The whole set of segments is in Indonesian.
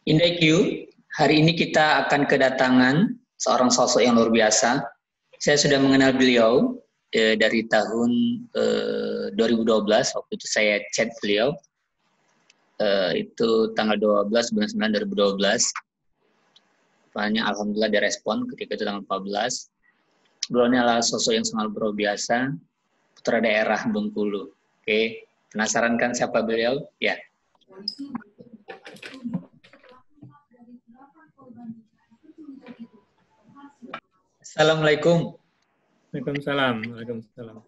IndiQ, hari ini kita akan kedatangan seorang sosok yang luar biasa. Saya sudah mengenal beliau dari tahun 2012, waktu itu saya chat beliau, itu tanggal 12 bulan 9 2012. Rupanya alhamdulillah dia respon ketika itu tanggal 14. Beliau ini adalah sosok yang sangat luar biasa, putra daerah Bengkulu. Oke, penasaran kan siapa beliau? Ya. Assalamualaikum. Waalaikumsalam. Waalaikumsalam.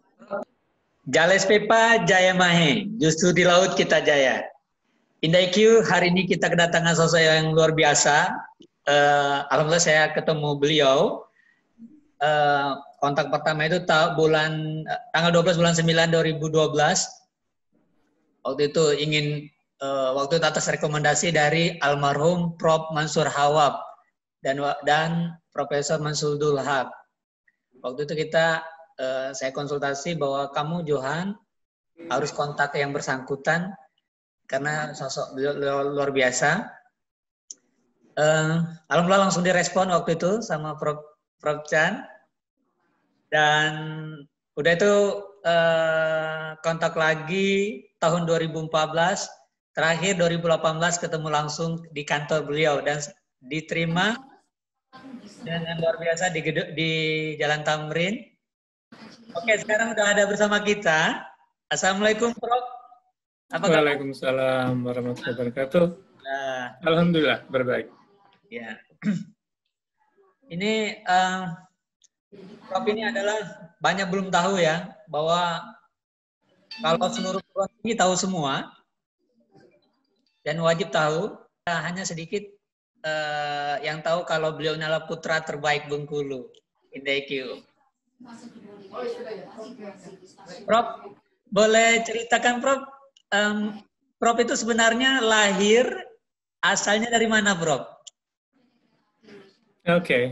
Jales Pepa Jaya Mahe, justru di laut kita jaya. IndiQ, hari ini kita kedatangan sosok yang luar biasa. Alhamdulillah saya ketemu beliau. Kontak pertama itu tanggal 12 bulan 9 2012. Waktu itu waktu itu atas rekomendasi dari almarhum Prof. Mansur Hawab dan Profesor Mansudul Haq. Waktu itu saya konsultasi bahwa kamu Johan harus kontak yang bersangkutan karena sosok beliau luar biasa. Alhamdulillah langsung direspon waktu itu sama Prof. Chan, dan udah itu kontak lagi tahun 2014, terakhir 2018 ketemu langsung di kantor beliau dan diterima dengan luar biasa di Jalan Tamrin. Oke, sekarang udah ada bersama kita. Assalamualaikum, Prof. Waalaikumsalam warahmatullahi wabarakatuh. Alhamdulillah, berbaik. Ya. Ini Prof ini adalah banyak belum tahu ya, bahwa kalau seluruh perguruan tinggi tahu semua dan wajib tahu, hanya sedikit yang tahu kalau beliau adalah putra terbaik Bengkulu, IndiQ. Prof, boleh ceritakan Prof, Prof itu sebenarnya lahir asalnya dari mana, Prof? Oke,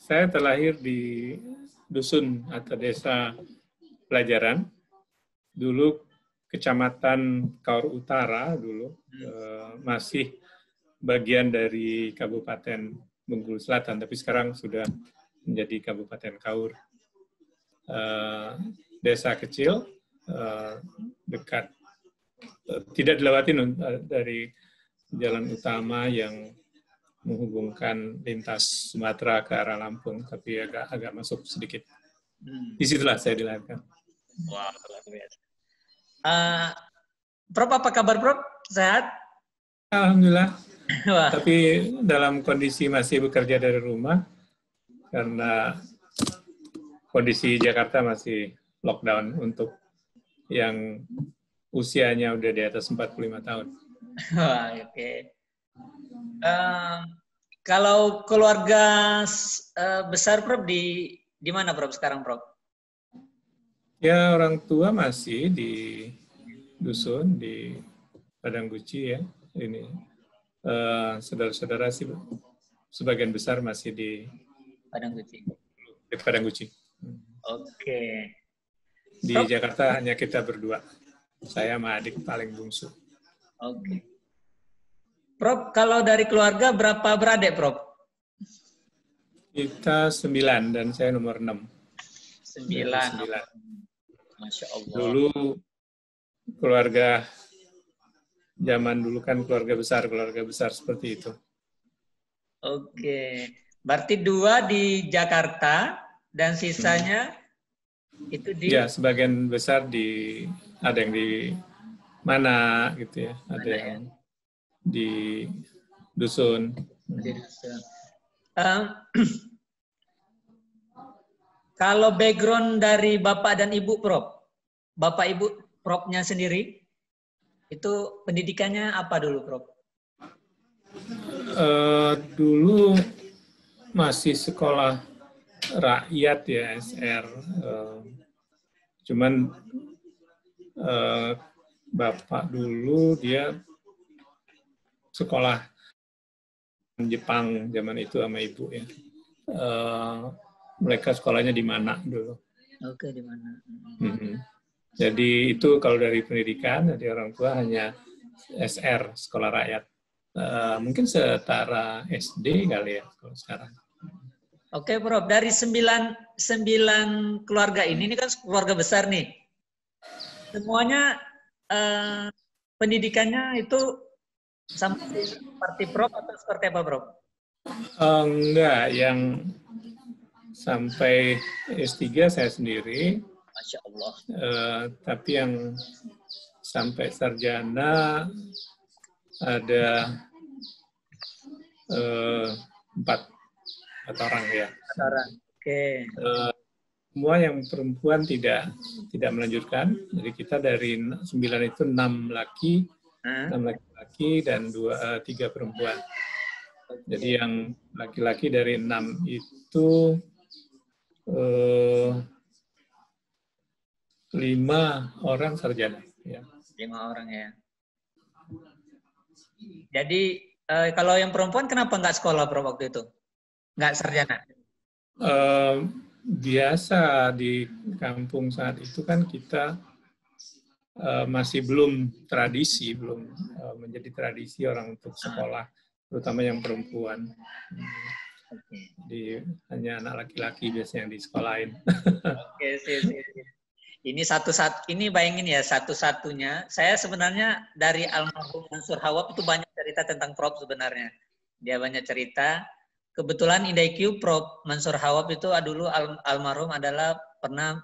saya terlahir di dusun atau desa Pelajaran, dulu Kecamatan Kaur Utara dulu, masih bagian dari Kabupaten Bengkulu Selatan, tapi sekarang sudah menjadi Kabupaten Kaur. Desa kecil, dekat, tidak dilewatin dari jalan utama yang menghubungkan lintas Sumatera ke arah Lampung, tapi agak masuk sedikit. Disitulah saya dilahirkan. Wah, luar biasa. Prof, apa kabar Prof? Sehat? Alhamdulillah. Wah. Tapi dalam kondisi masih bekerja dari rumah, karena kondisi Jakarta masih lockdown untuk yang usianya udah di atas 45 tahun. Wah, oke. Kalau keluarga besar Prof di mana Prof sekarang Prof? Ya, orang tua masih di dusun di Padang Guci ya. Ini saudara-saudara sih sebagian besar masih di Padang Guci. Di Padang Guci. Oke. Di Prof? Jakarta hanya kita berdua. Saya sama adik paling bungsu. Oke. Prof, kalau dari keluarga berapa beradik, Prof? Kita 9 dan saya nomor 6. 9. Masya Allah. Dulu keluarga zaman dulu kan keluarga besar seperti itu. Oke. Berarti 2 di Jakarta dan sisanya itu di... Ya, sebagian besar ada yang di mana gitu ya, ada yang di dusun. Kalau background dari Bapak dan Ibu Prof, Bapak Ibu Profnya sendiri, itu pendidikannya apa dulu Prof? Dulu masih sekolah rakyat ya, SR. Cuman Bapak dulu dia sekolah Jepang zaman itu sama Ibu ya. Mereka sekolahnya di mana dulu. Oke, di mana. Jadi itu kalau dari pendidikan, dari orang tua hanya SR, sekolah rakyat. Mungkin setara SD kali ya kalau sekarang. Oke, Prof. Dari sembilan keluarga ini kan keluarga besar nih. Semuanya pendidikannya itu sama seperti Prof atau seperti apa, Prof? Enggak, yang sampai S3 saya sendiri. Masya Allah. Tapi yang sampai sarjana ada 4 orang ya. 4 orang. Oke. Semua yang perempuan tidak melanjutkan. Jadi kita dari 9 itu 6 laki, 6 laki-laki dan 3 perempuan. Jadi yang laki-laki dari 6 itu 5 orang sarjana. Ya. 5 orang ya. Jadi kalau yang perempuan kenapa nggak sekolah, Prof, waktu itu? Nggak sarjana? Biasa di kampung saat itu kan kita masih belum menjadi tradisi orang untuk sekolah, terutama yang perempuan. Jadi hanya anak laki-laki biasanya yang disekolahin. Oke, sih. Ini bayangin ya, satu-satunya. Saya sebenarnya dari almarhum Mansur Hawab itu banyak cerita tentang Prof sebenarnya. Dia banyak cerita. Kebetulan IndaIQ Prof Mansur Hawab itu dulu almarhum adalah pernah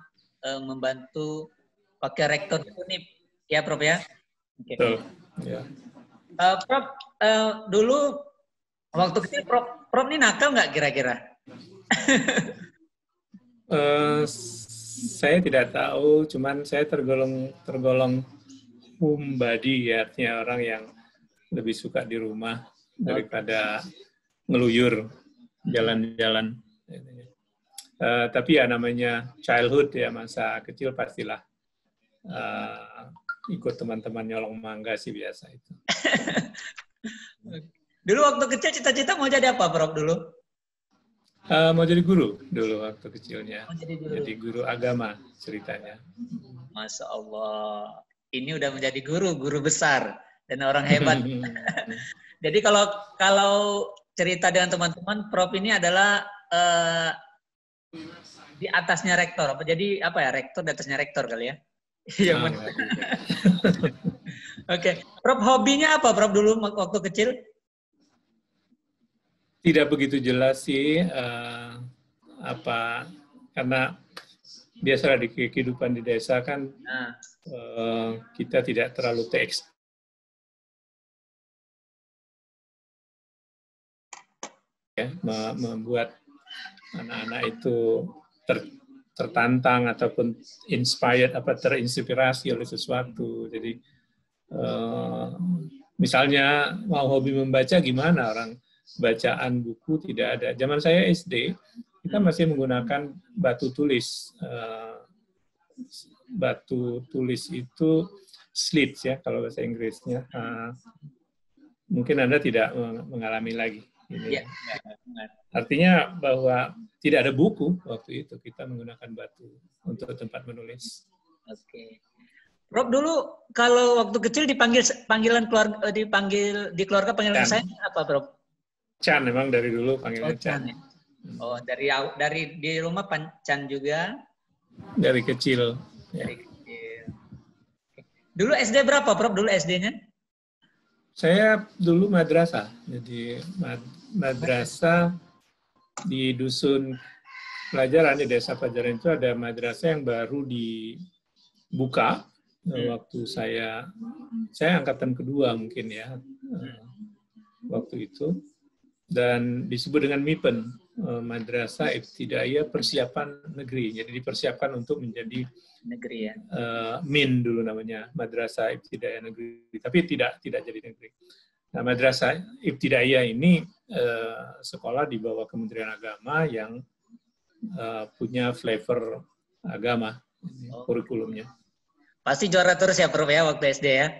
membantu wakil rektor UNIP. Ya, Prof ya? Okay. Betul. Ya. Prof, dulu waktu kecil Prof ini nakal nggak kira-kira? Saya tidak tahu, cuman saya tergolong homebody, ya, artinya orang yang lebih suka di rumah daripada ngeluyur jalan-jalan. Tapi ya namanya childhood ya, masa kecil pastilah ikut teman-teman nyolong mangga sih biasa itu. Dulu waktu kecil cita-cita mau jadi apa, Prof dulu? Mau jadi guru dulu waktu kecilnya. Jadi guru agama ceritanya. Masya Allah. Ini udah menjadi guru besar dan orang hebat. Jadi kalau cerita dengan teman-teman, Prof ini adalah di atasnya rektor. Jadi apa ya, rektor di atasnya rektor kali ya? Iya benar. Oke, Prof hobinya apa, Prof dulu waktu kecil? Tidak begitu jelas sih, karena biasalah di kehidupan di desa kan kita tidak terlalu membuat anak-anak itu tertantang ataupun terinspirasi oleh sesuatu. Jadi misalnya mau hobi membaca, gimana orang bacaan buku tidak ada. Zaman saya SD kita masih menggunakan batu tulis. Batu tulis itu slits ya kalau bahasa Inggrisnya. Mungkin Anda tidak mengalami lagi. Ini. Ya. Artinya bahwa tidak ada buku waktu itu, kita menggunakan batu untuk tempat menulis. Oke. Prof dulu kalau waktu kecil dipanggil di keluarga panggilan saya apa, Prof? Chan, memang dari dulu panggilan Chan. Ya? Oh, dari di rumah Chan juga? Dari kecil. Dari kecil. Dulu SD berapa, Prof? Dulu SD-nya? Saya dulu madrasah. Jadi madrasah di dusun pelajaran, di desa pelajaran itu ada madrasah yang baru dibuka waktu saya angkatan kedua mungkin ya waktu itu, dan disebut dengan MIPEN, Madrasah Ibtidaiyah Persiapan Negeri. Jadi dipersiapkan untuk menjadi negeri ya. MIN dulu namanya, Madrasah Ibtidaiyah Negeri, tapi tidak jadi negeri. Nah, Madrasah Ibtidaiyah ini sekolah di bawah Kementerian Agama yang punya flavor agama kurikulumnya. Pasti juara terus ya, Prof ya, waktu SD ya?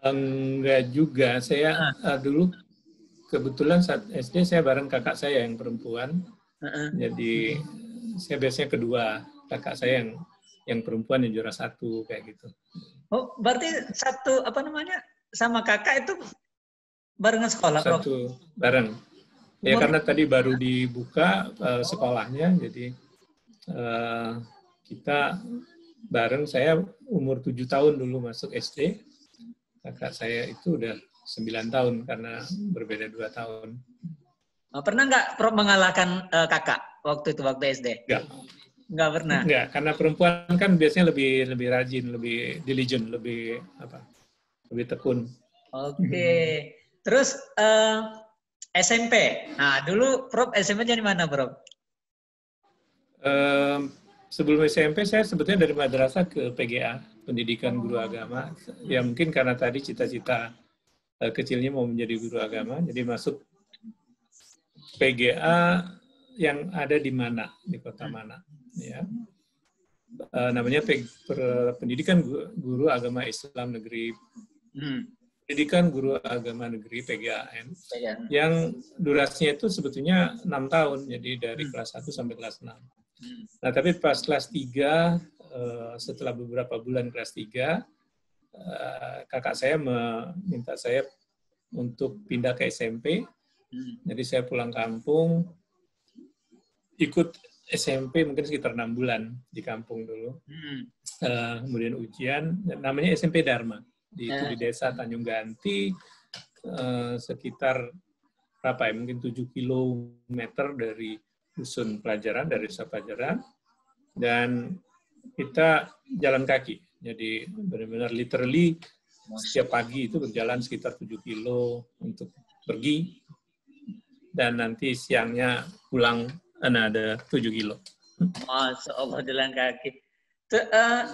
Enggak juga. Saya dulu kebetulan saat SD saya bareng kakak saya yang perempuan. Jadi saya biasanya kedua, kakak saya yang perempuan yang juara 1 kayak gitu. Oh, berarti sama kakak itu barengan sekolah, Prof? Satu bareng. Ya karena tadi baru dibuka sekolahnya, jadi kita bareng. Saya umur 7 tahun dulu masuk SD, kakak saya itu udah 9 tahun karena berbeda 2 tahun. Pernah nggak Prof mengalahkan kakak waktu SD? Nggak pernah. Nggak, karena perempuan kan biasanya lebih rajin, lebih diligent, lebih tekun. Oke. Terus SMP. Nah, dulu Prof SMP jadi mana, Prof? Sebelum SMP saya sebetulnya dari madrasah ke PGA, Pendidikan Guru Agama. Ya mungkin karena tadi cita-cita kecilnya mau menjadi guru agama, jadi masuk PGA yang ada di mana, di kota mana. Ya. Namanya Pendidikan Guru Agama Islam Negeri. Pendidikan Guru Agama Negeri PGAN, yang durasinya itu sebetulnya 6 tahun, jadi dari kelas 1 sampai kelas 6. Nah, tapi pas kelas 3, setelah beberapa bulan kelas 3, kakak saya meminta saya untuk pindah ke SMP. Jadi saya pulang kampung, ikut SMP mungkin sekitar 6 bulan di kampung dulu. Kemudian ujian, namanya SMP Dharma. Itu di desa Tanjung Ganti, sekitar berapa ya, mungkin 7 kilometer dari dusun pelajaran, dari desa pelajaran, dan kita jalan kaki. Jadi benar-benar literally setiap pagi itu berjalan sekitar 7 kilo untuk pergi, dan nanti siangnya pulang ada 7 kilo. Masya Allah, jalan kaki.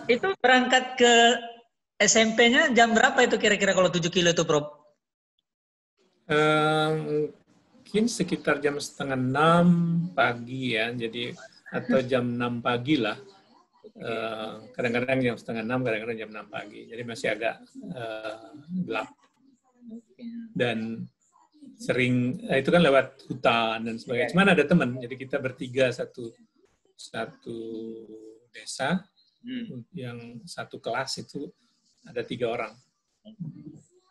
Itu berangkat ke SMP-nya jam berapa itu kira-kira kalau 7 kilo itu, Prof? Mungkin sekitar jam 5:30 pagi ya, jadi atau jam 6 pagi lah. Kadang-kadang jam 5:30, kadang-kadang jam 6 pagi. Jadi masih agak gelap. Dan sering, itu kan lewat hutan dan sebagainya. Cuman ada teman, jadi kita bertiga satu desa, yang satu kelas itu ada 3 orang.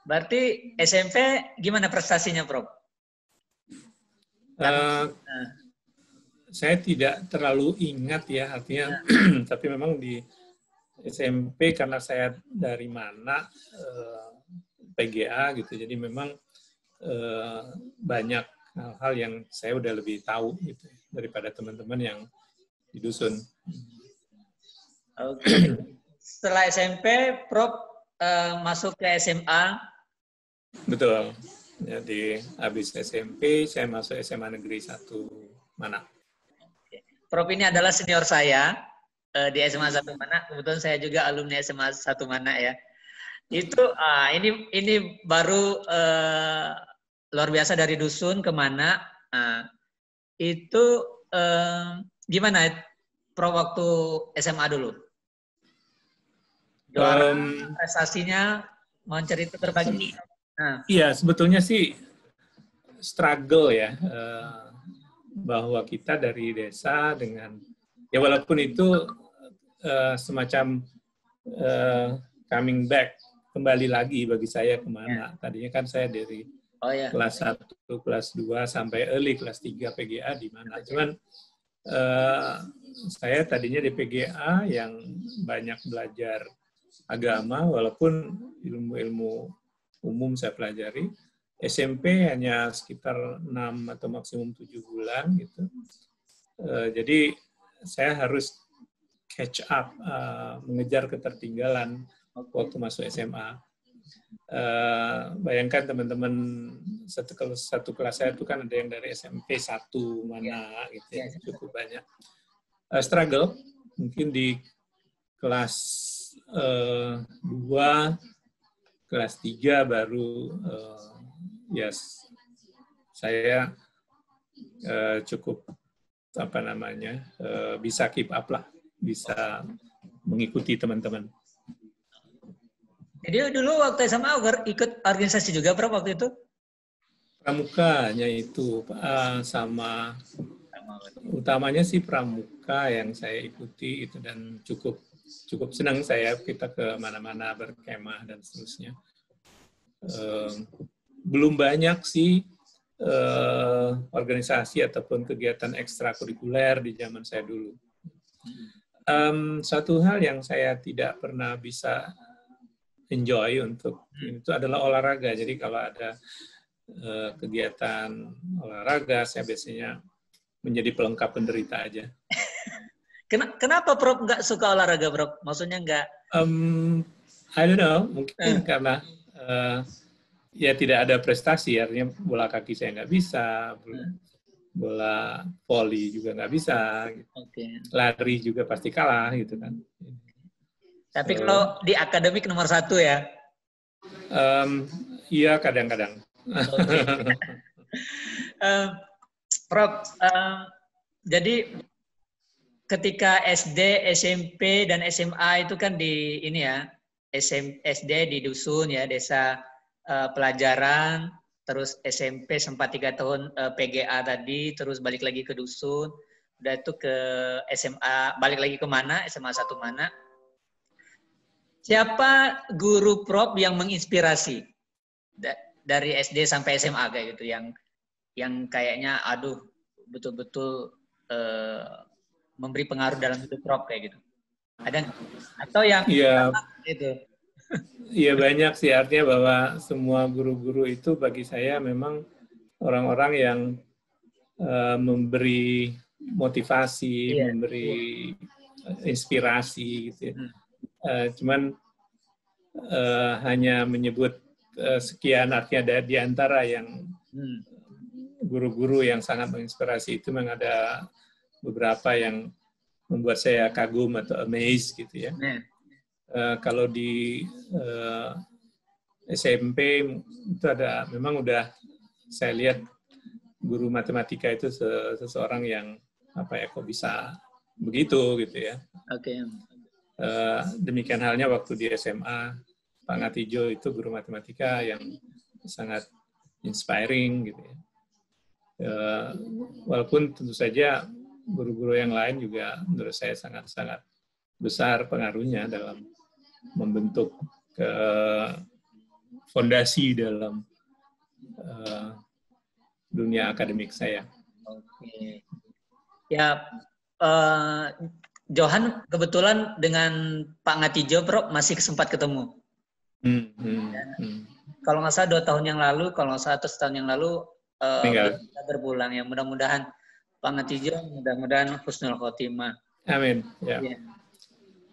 Berarti SMP gimana prestasinya, Prof? Saya tidak terlalu ingat ya, artinya, tapi memang di SMP karena saya dari mana PGA gitu, jadi memang banyak hal-hal yang saya udah lebih tahu gitu daripada teman-teman yang di dusun. Oke. Setelah SMP, Prof masuk ke SMA. Betul. Jadi habis SMP saya masuk SMA Negeri 1 Manak. Prof ini adalah senior saya di SMA 1 Manak. Kebetulan saya juga alumni SMA 1 Manak ya. Itu ini baru luar biasa, dari dusun ke Manak. Itu gimana Prof waktu SMA dulu? Juara, prestasinya, mau cerita berbagi. Iya, sebetulnya sih struggle ya, bahwa kita dari desa dengan, ya walaupun itu semacam coming back, kembali lagi bagi saya kemana. Tadinya kan saya dari kelas 1, kelas 2, sampai early kelas 3 PGA di mana. Cuman saya tadinya di PGA yang banyak belajar agama, walaupun ilmu-ilmu umum saya pelajari. SMP hanya sekitar 6 atau maksimum 7 bulan gitu. Jadi saya harus catch up, mengejar ketertinggalan waktu masuk SMA. Bayangkan teman-teman satu kelas saya itu kan ada yang dari SMP 1 mana gitu ya, cukup banyak. Struggle mungkin di kelas 2, kelas 3 baru saya cukup bisa keep up lah, bisa mengikuti teman-teman. Jadi dulu waktu SMA ikut organisasi juga, Prof, waktu itu? Pramukanya itu sama utamanya sih pramuka yang saya ikuti itu, dan cukup senang saya, kita ke mana-mana berkemah dan seterusnya. belum banyak sih organisasi ataupun kegiatan ekstrakurikuler di zaman saya dulu. Satu hal yang saya tidak pernah bisa enjoy untuk itu adalah olahraga. Jadi kalau ada kegiatan olahraga, saya biasanya menjadi pelengkap penderita aja. Kenapa Prof nggak suka olahraga, Prof? Maksudnya nggak? I don't know, mungkin karena ya tidak ada prestasi, artinya bola kaki saya nggak bisa, bola voli juga nggak bisa, lari juga pasti kalah gitu kan. Tapi kalau di akademik nomor 1 ya? Iya kadang-kadang. Prof, jadi ketika SD, SMP, dan SMA itu kan di ini ya, SD di dusun ya, desa pelajaran, terus SMP sempat 3 tahun PGA tadi, terus balik lagi ke dusun, udah itu ke SMA, balik lagi ke mana, SMA 1 mana. Siapa guru Prof yang menginspirasi dari SD sampai SMA kayak gitu, yang kayaknya aduh betul-betul memberi pengaruh dalam hidup Prof kayak gitu? Ada nggak? Atau yang itu? Iya banyak sih, artinya bahwa semua guru-guru itu bagi saya memang orang-orang yang memberi motivasi, memberi inspirasi gitu ya. Cuman hanya menyebut sekian, artinya di antara yang guru-guru yang sangat menginspirasi itu memang ada beberapa yang membuat saya kagum atau amazed gitu ya. Kalau di SMP itu ada, memang udah saya lihat guru matematika itu seseorang yang kok bisa begitu gitu ya. Demikian halnya waktu di SMA, Pak Ngatijo itu guru matematika yang sangat inspiring gitu ya. Walaupun tentu saja guru-guru yang lain juga menurut saya sangat-sangat besar pengaruhnya dalam membentuk fondasi dalam dunia akademik saya. Ya, Johan kebetulan dengan Pak Ngatijo, Prof, masih sempat ketemu. Kalau nggak salah 2 tahun yang lalu, kalau nggak salah 1 tahun yang lalu berpulang ya. Mudah-mudahan Pak Ngatijo, mudah-mudahan husnul khotimah. Amin. Ya.